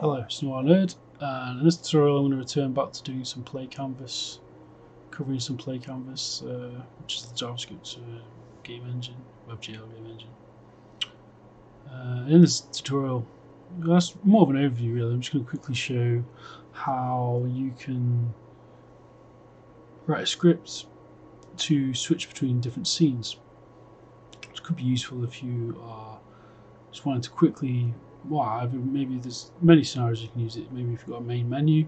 Hello, it's Noir Nerd, and in this tutorial I'm going to return back to doing some Playcanvas, covering some Playcanvas, which is the JavaScript game engine, WebGL game engine. In this tutorial, that's more of an overview really. I'm just going to quickly show how you can write a script to switch between different scenes, which could be useful if you are just wanting to quickly. Well, maybe there's many scenarios you can use it. Maybe if you've got a main menu,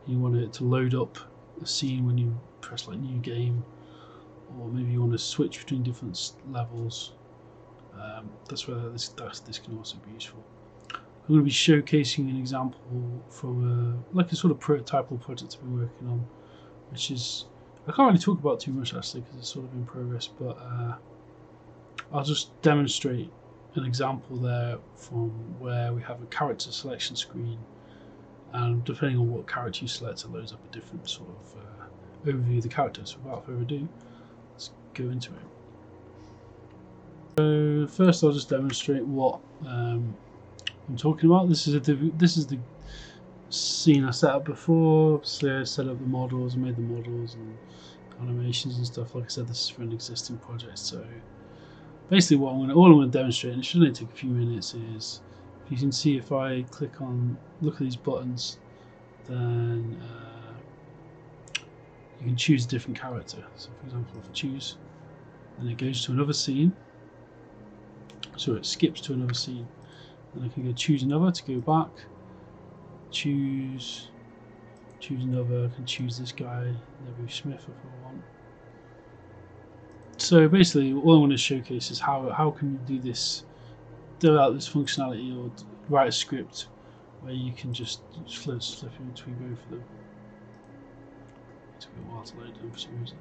you want it to load up a scene when you press like new game, or maybe you want to switch between different levels. That's where this can also be useful. I'm going to be showcasing an example from like a sort of prototypal project I've been working on, which is I can't really talk about too much actually because it's sort of in progress, but I'll just demonstrate an example there from where we have a character selection screen, and depending on what character you select, it loads up a different sort of overview of the character. So without further ado, let's go into it. So first I'll just demonstrate what I'm talking about. This is the scene I set up before. So I set up the models, made the models and animations and stuff. Like I said, this is for an existing project, so basically all I'm going to demonstrate, and it should only take a few minutes, is you can see if I click on look at these buttons, then you can choose a different character. So for example, if I choose, then it goes to another scene, so it skips to another scene. Then I can go choose another to go back, choose another. I can choose this guy, Nebu Smith, if I want. So basically all I want to showcase is how can you do this, develop this functionality, or write a script where you can just flip in between both of them. It took a while to load them for some reason.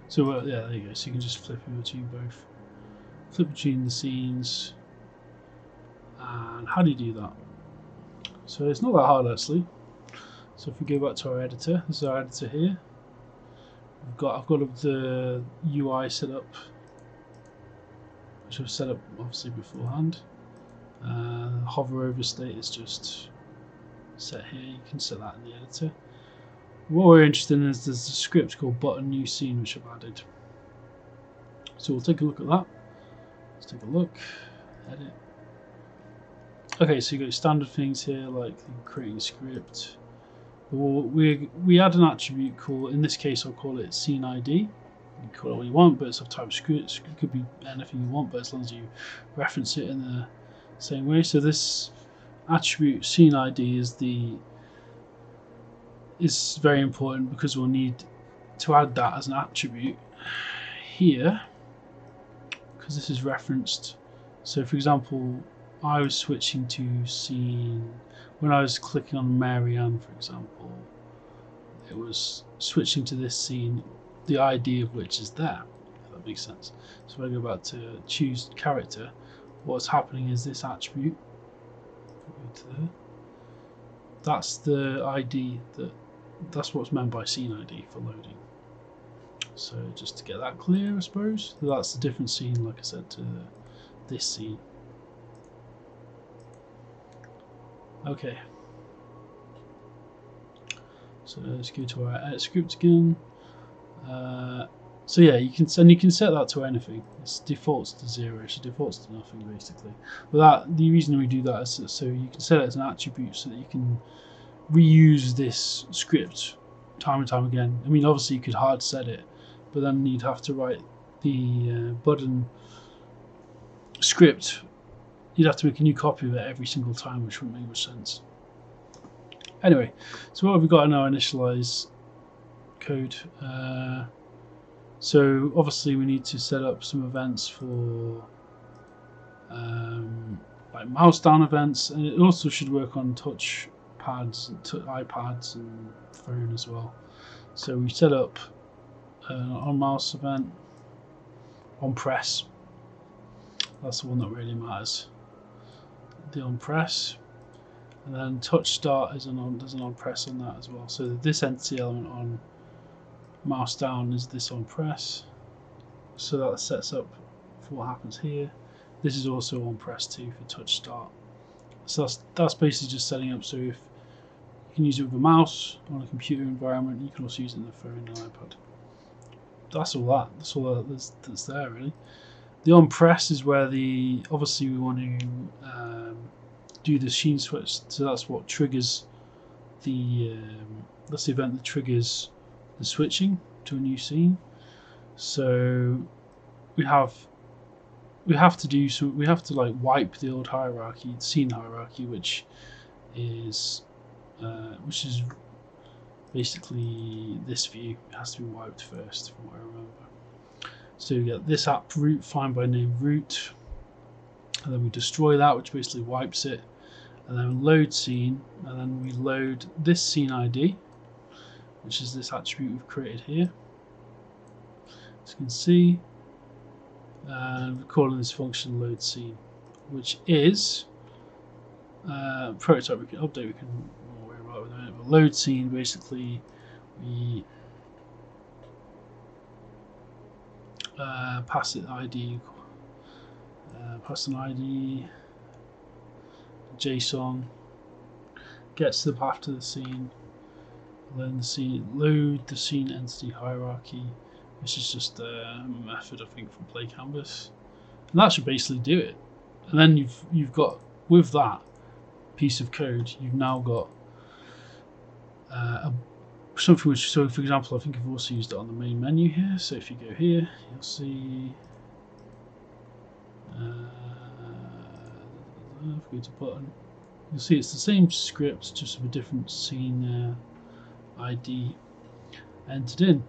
So yeah, there you go. So you can just flip in between both. Flip between the scenes. And how do you do that? So it's not that hard actually. So if we go back to our editor, this is our editor here. I've got the UI set up, which I've set up obviously beforehand. Hover over state is just set here. You can set that in the editor. What we're interested in is there's a script called button new scene which I've added. So we'll take a look at that. Let's take a look. Edit. Okay, so you got standard things here like creating a script. We add an attribute called, in this case I'll call it scene ID. You can call it what you want, but it's of type script. It could be anything you want, but as long as you reference it in the same way. So this attribute scene ID is very important because we'll need to add that as an attribute here, because this is referenced. So for example, I was switching to scene when I was clicking on Marianne, for example, it was switching to this scene, the ID of which is there, if that makes sense. So if I go back to choose character, what's happening is this attribute, go to there, that's the ID, that's what's meant by scene ID for loading. So just to get that clear, I suppose, that's a different scene, like I said, to this scene. Okay, so let's go to our edit script again. So yeah, you can set that to anything. It defaults to 0, so it defaults to nothing basically. But the reason we do that is so you can set it as an attribute so that you can reuse this script time and time again. I mean, obviously you could hard set it, but then you'd have to write the button script. You'd have to make a new copy of it every single time, which wouldn't make much sense. Anyway, so what have we got in our initialize code? So obviously we need to set up some events for like mouse down events, and it also should work on touch pads, iPads and phone as well. So we set up on mouse event, on press. That's the one that really matters. The on press, and then touch start is there's an on press on that as well. So this entity element on mouse down is this on press. So that sets up for what happens here. This is also on press too for touch start. So that's basically just setting up. So if you can use it with a mouse on a computer environment, you can also use it on the phone and iPad. That's all that. That's all that's there really. The on press is where obviously we want to do the scene switch. So that's what triggers that's the event that triggers the switching to a new scene. So we have to like wipe the old hierarchy, scene hierarchy, which is basically this view. It has to be wiped first, from what I remember. So we get this app root, find by name root, and then we destroy that, which basically wipes it, and then load scene, and then we load this scene ID, which is this attribute we've created here. As you can see, and we're calling this function load scene, which is prototype we can update, we can worry about it in a minute. But load scene, basically we pass it ID, pass an ID, JSON, gets to the path to the scene, then load the scene entity hierarchy. This is just a method, I think, from Playcanvas, and that should basically do it. And then you've got, with that piece of code, you've now got something which, so for example, I think I've also used it on the main menu here. So if you go here, you'll see go to button, you'll see it's the same script, just with a different scene ID entered in.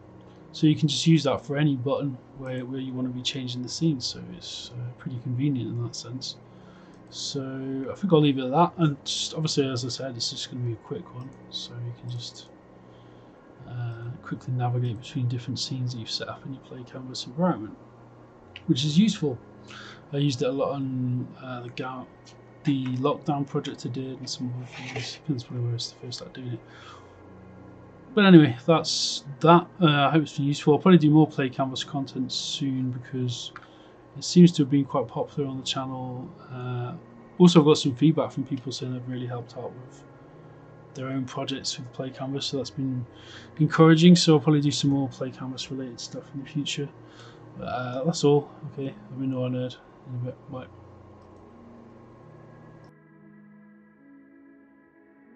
So you can just use that for any button where you want to be changing the scene. So it's pretty convenient in that sense. So I think I'll leave it at that. And just, obviously, as I said, it's just going to be a quick one. So you can just quickly navigate between different scenes that you've set up in your Playcanvas environment, which is useful. I used it a lot on the lockdown project I did, and some other things. Depends when I was first started doing it. But anyway, that's that. I hope it's been useful. I'll probably do more Playcanvas content soon because it seems to have been quite popular on the channel. Also, I've got some feedback from people saying they've really helped out with their own projects with Playcanvas, so that's been encouraging. So I'll probably do some more Playcanvas related stuff in the future. That's all. Okay, let me know, I nerd. In a bit. Bye.